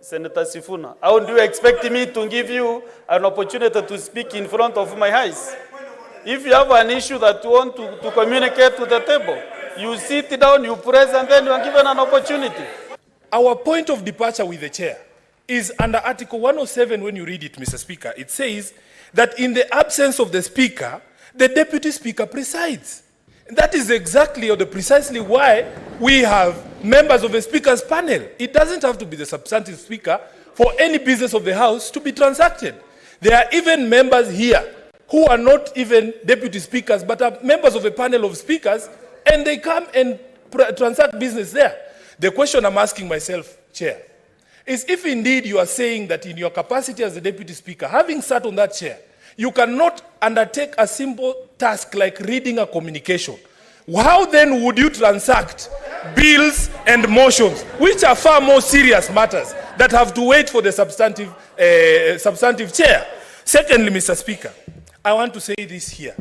Senator Sifuna, how do you expect me to give you an opportunity to speak in front of my eyes? If you have an issue that you want to communicate to the table, you sit down, you press, and then you are given an opportunity. Our point of departure with the chair is under Article 107. When you read it, Mr. Speaker, it says that in the absence of the Speaker, the Deputy Speaker presides. And that is exactly or precisely why we have members of a Speaker's panel. It doesn't have to be the substantive Speaker for any business of the House to be transacted. There are even members here who are not even Deputy Speakers, but are members of a panel of Speakers, and they come and transact business there. The question I'm asking myself, Chair, is if indeed you are saying that in your capacity as the Deputy Speaker, having sat on that chair, you cannot undertake a simple task like reading a communication, how then would you transact bills and motions, which are far more serious matters that have to wait for the substantive chair? Secondly, Mr. Speaker, I want to say this here.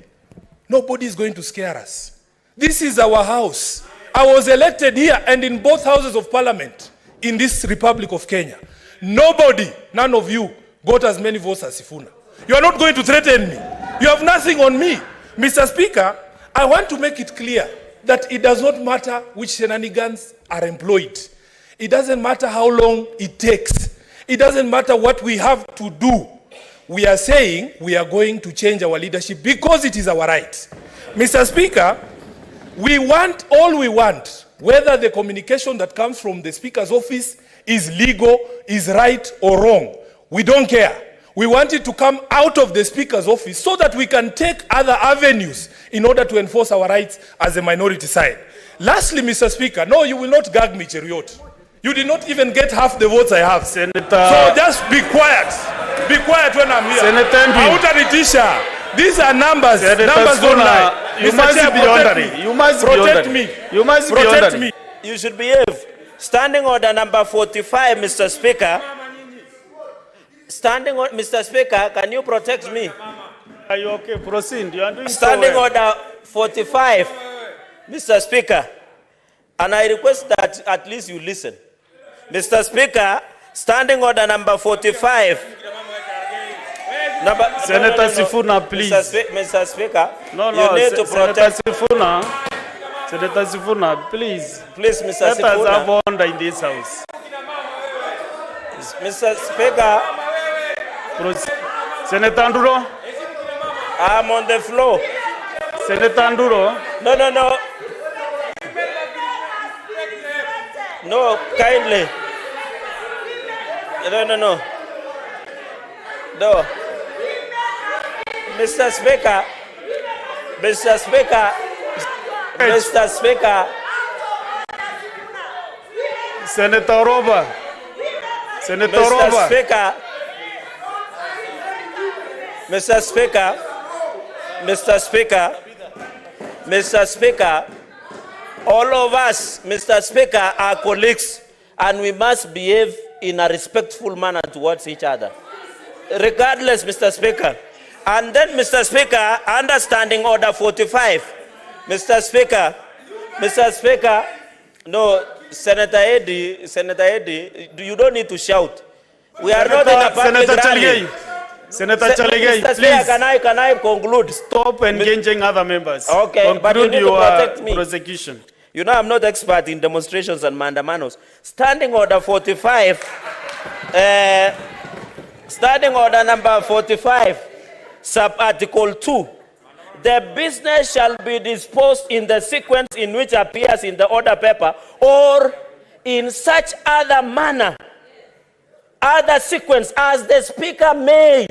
Nobody is going to scare us. This is our house. I was elected here and in both houses of parliament in this Republic of Kenya. Nobody, none of you, got as many votes as Sifuna. You are not going to threaten me. You have nothing on me. Mr. Speaker, I want to make it clear that it does not matter which shenanigans are employed. It doesn't matter how long it takes. It doesn't matter what we have to do. We are saying we are going to change our leadership because it is our right. Mr. Speaker, we want all we want, whether the communication that comes from the Speaker's office is legal, is right or wrong. We don't care. We want it to come out of the Speaker's office so that we can take other avenues in order to enforce our rights as a minority side. Lastly, Mr. Speaker, no, you will not gag me, Cheruiyot. You did not even get half the votes I have. Senator. So just be quiet. Be quiet when I'm here. Senator. These are numbers. Senator numbers don't lie. You must be ordering. You must protect me. You must protect me. You should behave. Standing order number 45, Mr. Speaker. Standing order, Mr. Speaker, can you protect me? Are you okay? Proceed. You are doing Standing so well. order 45, Mr. Speaker. And I request that at least you listen. Mr. Speaker, standing order number 45. Senator Sifuna, please. Mr. Speaker, you need to protect. Senator Sifuna, please. Please, Mr. Let Sifuna. us have order in this house. Mr. Speaker. Senator Anduro. I'm on the floor. Senator Anduro. No. No, kindly. No. No. Mr. Speaker. Mr. Speaker. Mr. Speaker. Senator Roba. Senator Mr. Roba. Speaker. Mr. Speaker. Mr. Speaker. Mr. Speaker. All of us, Mr. Speaker, are colleagues, and we must behave in a respectful manner towards each other. Regardless, Mr. Speaker. And then, Mr. Speaker, understanding order 45. Mr. Speaker, no, Senator Eddy, you don't need to shout. We are not in a public rally. Senator Chalegei, Mr. please. Speaker, can I conclude? Stop engaging other members. Okay, conclude but you need to protect me. Prosecution. You know I'm not expert in demonstrations and mandamanos. Standing order 45, standing order number 45, sub-article 2. The business shall be disposed in the sequence in which appears in the order paper or in such other manner, other sequence as the Speaker may.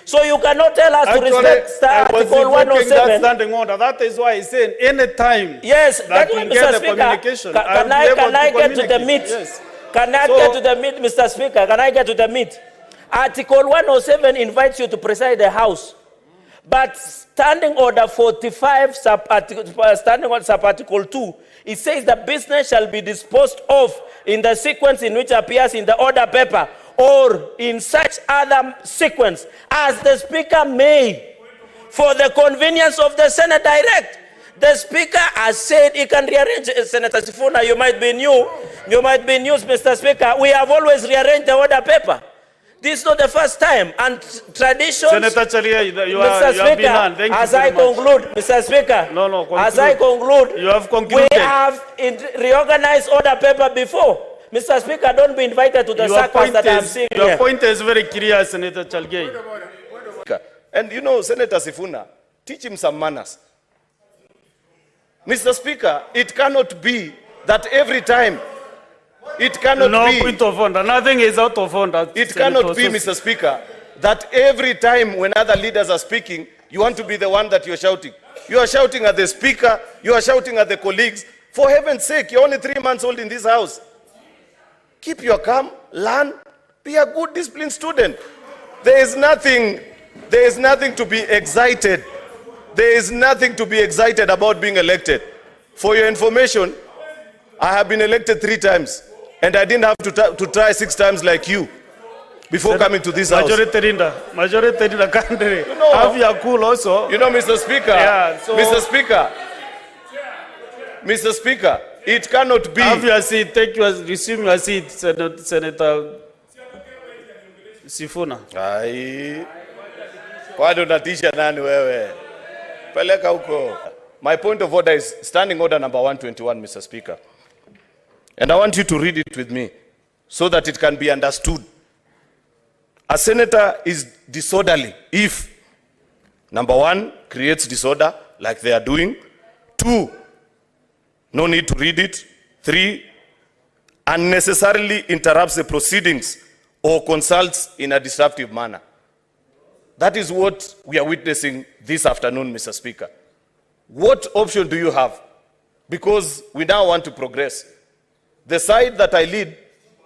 So you cannot tell us to respect Article 107. That standing order. That is why I said any time. Yes, that we get the Speaker, communication. Can I get to the meat? Yes. Can I get to the meat, Mr. Speaker? Can I get to the meat? Article 107 invites you to preside the House. But standing order 45, standing order sub-article 2, it says the business shall be disposed of in the sequence in which appears in the order paper or in such other sequence as the Speaker may, for the convenience of the Senate direct. The Speaker has said he can rearrange. Senator Sifuna, you might be new. You might be news, Mr. Speaker. We have always rearranged the order paper. This is not the first time. And traditions, Senator Chalia, you Mr. have been on. Speaker, Thank you as I very much. conclude, Mr. Speaker, No, conclude. as I conclude, You have concluded. we have reorganized order paper before. Mr. Speaker, don't be invited to the circus that I'm seeing Your here. point is very clear, Senator Chalgei. And you know, Senator Sifuna, teach him some manners. Mr. Speaker, it cannot be that every time, it cannot No be, point of order. Nothing is out of order. it Senator cannot be, Sosi. Mr. Speaker, that every time when other leaders are speaking, you want to be the one that you're shouting. You are shouting at the Speaker, you are shouting at the colleagues. For heaven's sake, you're only 3 months old in this house. Keep your calm, learn, be a good disciplined student. There is nothing to be excited. There is nothing to be excited about being elected. For your information, I have been elected 3 times, and I didn't have to try 6 times like you before coming to this house. Majority leader country. You know- Have your cool also. You know, Mr. Speaker, Yeah, so- Mr. Speaker, it cannot be. Have your seat. Resume your seat, Senator Sifuna. Ai. Kwani unatisha nani wewe? Peleka huko. My point of order is standing order number 121, Mr. Speaker. And I want you to read it with me so that it can be understood. A senator is disorderly if, number 1, creates disorder like they are doing. 2, no need to read it. 3, unnecessarily interrupts the proceedings or consults in a disruptive manner. That is what we are witnessing this afternoon, Mr. Speaker. What option do you have? Because we now want to progress. The side that I lead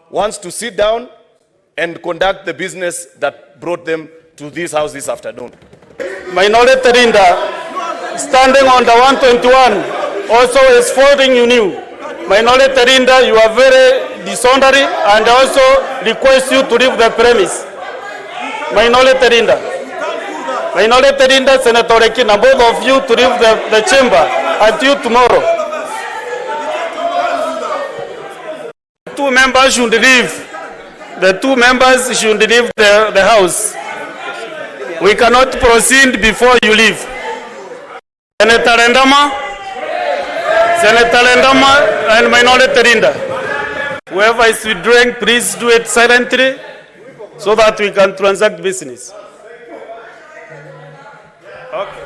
wants to sit down and conduct the business that brought them to this house this afternoon. Minority leader, standing on the 121, also is faulting you new. Minority leader, you are very disorderly and also request you to leave the premise. Minority leader. Minority leader, Senator Rekina, both of you to leave the chamber until tomorrow. 2 members should leave. The 2 members should leave the house. We cannot proceed before you leave. Senator Rendama and Minority leader. Whoever is withdrawing, please do it silently so that we can transact business. Okay.